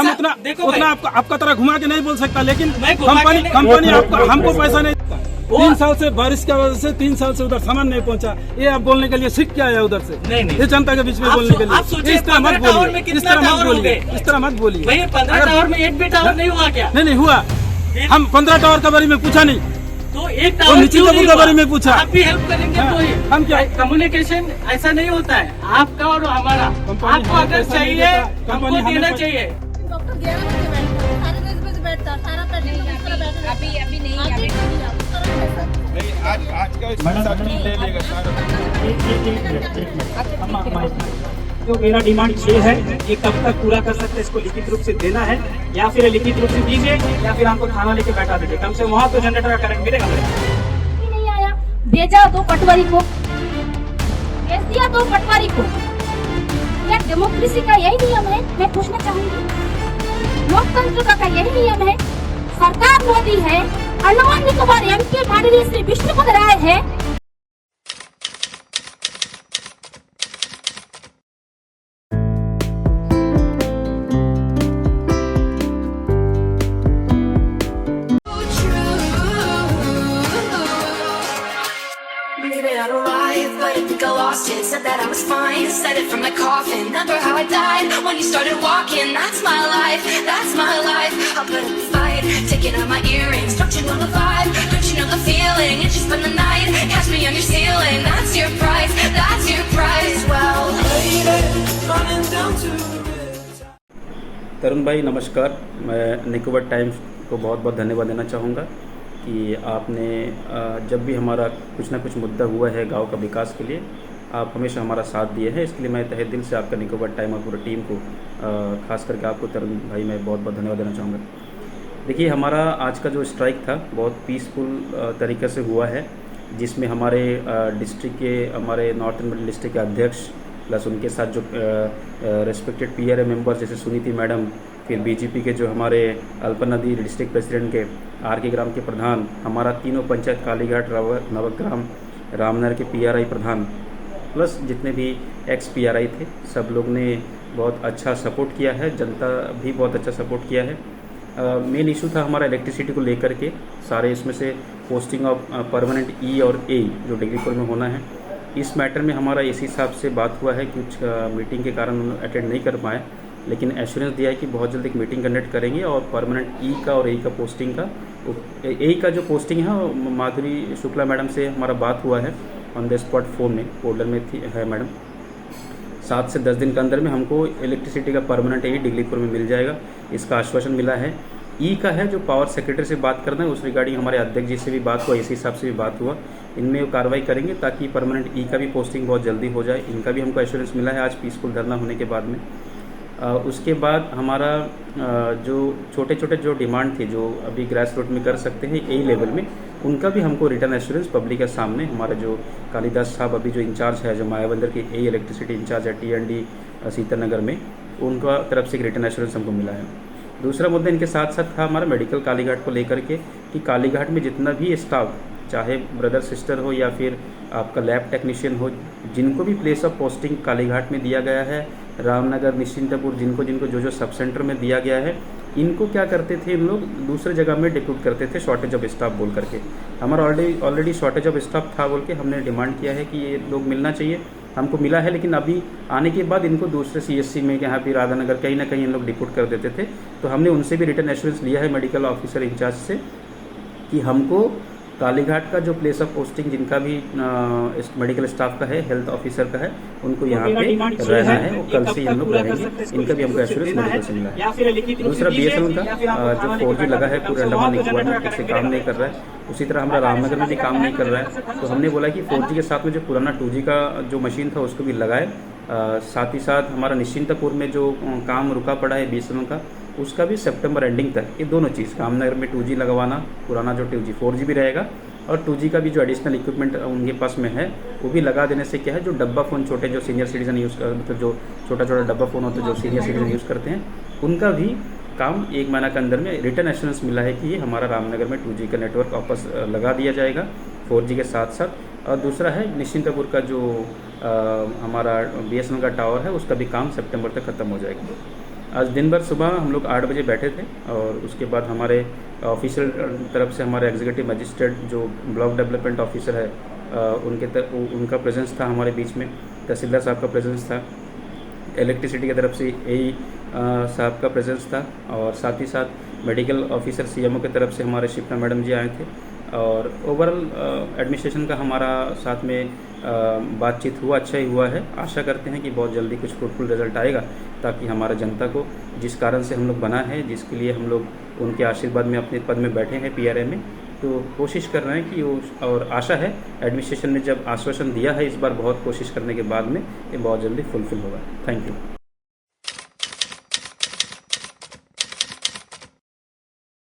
हम उतना आपका तरह घुमा के नहीं बोल सकता, लेकिन कंपनी आपको हमको पैसा नहीं देता। 3 साल से बारिश की वजह से 3 साल से उधर सामान नहीं पहुंचा। ये आप बोलने के लिए सीख क्या आया उधर से? नहीं, ये जनता के बीच में बोलने के लिए इस तरह मत बोलिए, इस तरह मत बोलिए। 15 टावर में एक भी टावर नहीं हुआ क्या? नहीं हुआ। हम 15 टावर के बारे में पूछा नहीं, तो एक टावर निश्चित के बारे में पूछा। आप भी हेल्प करेंगे तो ही हम क्या कम्युनिकेशन ऐसा नहीं होता है आपका और हमारा। आपको अगर चाहिए हमको देना चाहिए। डॉक्टर 11 बजे बैठता, साढ़े 10 बजे बैठता, सारा अभी नहीं आज का ले लेगा तो मेरा डिमांड ये है कि कब तक पूरा कर सकते हैं, इसको लिखित रूप से देना है या फिर लिखित रूप से दीजिए या फिर हमको थाना लेके बैठा दीजिए। कम से वहाँ तो जनरेटर का करंट मिलेगा। नहीं आया, भेजा तो पटवारी को, भेज दिया तो पटवारी को। क्या डेमोक्रेसी का यही नियम है? मैं पूछना चाहूंगी, लोकतंत्र का यही नियम है? सरकार मोदी है, अंडमान निकोबार एमपी माननीय श्री विष्णुपद राय है। Said that I was fine, said it from the coffin. Remember how I died when you started walking? That's my life, that's my life. I'll put up a fight, taking out my earrings. Don't you know the vibe? Don't you know the feeling? And just spend the night, catch me on your ceiling. That's your price, that's your price. Well, lady, running down to तरुण भाई नमस्कार। मैं Nicobar times को बहुत बहुत धन्यवाद देना चाहूँगा कि आपने जब भी हमारा कुछ ना कुछ मुद्दा हुआ है गांव का विकास के लिए, आप हमेशा हमारा साथ दिए हैं। इसके लिए मैं तहे दिल से आपका निकोबार टाइम और पूरी टीम को, खास करके आपको तरुण भाई मैं बहुत बहुत धन्यवाद देना चाहूँगा। देखिए, हमारा आज का जो स्ट्राइक था बहुत पीसफुल तरीके से हुआ है, जिसमें हमारे डिस्ट्रिक्ट के, हमारे नॉर्थन मिडिल डिस्ट्रिक्ट के अध्यक्ष प्लस उनके साथ जो रेस्पेक्टेड PRA मेंबर्स जैसे सुनीति मैडम, फिर बीजेपी के जो हमारे अल्पन नदी डिस्ट्रिक्ट प्रेसिडेंट के, RK ग्राम के प्रधान, हमारा तीनों पंचायत कालीघाट नवग्राम रामनगर के PRI प्रधान प्लस जितने भी ex-PRI थे, सब लोग ने बहुत अच्छा सपोर्ट किया है। जनता भी बहुत अच्छा सपोर्ट किया है। मेन इशू था हमारा इलेक्ट्रिसिटी को लेकर के। सारे इसमें से पोस्टिंग ऑफ परमानेंट E और A जो डिग्रीपुर में होना है, इस मैटर में हमारा इसी हिसाब से बात हुआ है। कुछ मीटिंग के कारण अटेंड नहीं कर पाए, लेकिन एश्योरेंस दिया है कि बहुत जल्द एक मीटिंग कंडक्ट करेंगे और परमानेंट E का और A का पोस्टिंग का, A का जो पोस्टिंग है माधुरी शुक्ला मैडम से हमारा बात हुआ है ऑन द स्पॉट फ़ोन में, पोर्टल में थी है मैडम। 7 से 10 दिन के अंदर में हमको इलेक्ट्रिसिटी का परमानेंट A डिग्रीपुर में मिल जाएगा, इसका आश्वासन मिला है। E का है जो पावर सेक्रेटरी से बात करना है, उस रिगार्डिंग हमारे अध्यक्ष जी से भी बात हुआ, इसी हिसाब से भी बात हुआ। इनमें वो कार्रवाई करेंगे ताकि परमानेंट E का भी पोस्टिंग बहुत जल्दी हो जाए। इनका भी हमको एश्योरेंस मिला है आज पीसफुल धरना होने के बाद में। उसके बाद हमारा जो छोटे छोटे जो डिमांड थे जो अभी ग्रास रूट में कर सकते हैं A लेवल में, उनका भी हमको रिटर्न एश्योरेंस पब्लिक के सामने, हमारा जो कालिदास साहब अभी जो इंचार्ज है, जो मायाबंदर के A इलेक्ट्रिसिटी इंचार्ज है TND सीतानगर में, उनका तरफ से एक रिटर्न एश्योरेंस हमको मिला है। दूसरा मुद्दा इनके साथ साथ था हमारा मेडिकल कालीघाट को लेकर के कि कालीघाट में जितना भी स्टाफ, चाहे ब्रदर सिस्टर हो या फिर आपका लैब टेक्नीशियन हो, जिनको भी प्लेस ऑफ पोस्टिंग कालीघाट में दिया गया है, रामनगर निश्चिंतपुर जिनको जिनको जो जो सब सेंटर में दिया गया है, इनको क्या करते थे, इन लोग दूसरे जगह में डिप्यूट करते थे शॉर्टेज ऑफ स्टाफ बोल करके। हमारा ऑलरेडी शॉर्टेज ऑफ स्टाफ था बोल के हमने डिमांड किया है कि ये लोग मिलना चाहिए, हमको मिला है। लेकिन अभी आने के बाद इनको दूसरे CSC में यहाँ पे राधानगर कहीं ना कहीं इन लोग डिप्यूट कर देते थे, तो हमने उनसे भी रिटर्न एश्योरेंस लिया है मेडिकल ऑफिसर इंचार्ज से कि हमको कालीघाट का जो प्लेस ऑफ पोस्टिंग जिनका भी मेडिकल स्टाफ का है, हेल्थ ऑफिसर का है, उनको यहाँ पे रहना है, वो कल से हम लोग रहेंगे। इनका भी हमको एश्योरेंस मेडिकल से मिला है। दूसरा BSNL का जो 4G लगा है पूरे अंडमान निकोबार में, उससे काम नहीं कर रहा है। उसी तरह हमारा रामनगर में भी काम नहीं कर रहा है, तो हमने बोला कि 4G के साथ में जो पुराना 2G का जो मशीन था उसको भी लगाए। साथ ही साथ हमारा निश्चिंतपुर में जो काम रुका पड़ा है BSNL का, उसका भी सितंबर एंडिंग तक, ये दोनों चीज़, रामनगर में 2G लगवाना, पुराना जो 2G 4G भी रहेगा, और 2G का भी जो एडिशनल इक्विपमेंट उनके पास में है वो भी लगा देने से क्या है, जो डब्बा फ़ोन छोटे जो सीनियर सिटीजन यूज़ कर, मतलब जो छोटा छोटा डब्बा फ़ोन होता है जो सीनियर सिटीजन यूज़ करते हैं, उनका भी काम 1 महीना के अंदर में रिटर्न एश्योरेंस मिला है कि ये हमारा रामनगर में 2G का नेटवर्क वापस लगा दिया जाएगा 4G के साथ साथ। और दूसरा है निश्चिंतपुर का जो हमारा BSNL का टावर है, उसका भी काम सितंबर तक ख़त्म हो जाएगा। आज दिन भर सुबह हम लोग 8 बजे बैठे थे और उसके बाद हमारे ऑफिशियल तरफ से हमारे एग्जीक्यूटिव मजिस्ट्रेट जो ब्लॉक डेवलपमेंट ऑफिसर है उनका प्रेजेंस था हमारे बीच में, तहसीलदार साहब का प्रेजेंस था, इलेक्ट्रिसिटी की तरफ से एई साहब का प्रेजेंस था और साथ ही साथ मेडिकल ऑफिसर सीएमओ की तरफ से हमारे शिप्रा मैडम जी आए थे और ओवरऑल एडमिनिस्ट्रेशन का हमारा साथ में बातचीत हुआ, अच्छा ही हुआ है। आशा करते हैं कि बहुत जल्दी कुछ फ्रूटफुल रिजल्ट आएगा ताकि हमारा जनता को जिस कारण से हम लोग बना है, जिसके लिए हम लोग उनके आशीर्वाद में अपने पद में बैठे हैं PRA में, तो कोशिश कर रहे हैं कि वो, और आशा है एडमिनिस्ट्रेशन ने जब आश्वासन दिया है इस बार बहुत कोशिश करने के बाद में ये बहुत जल्दी फुलफिल होगा। Thank you.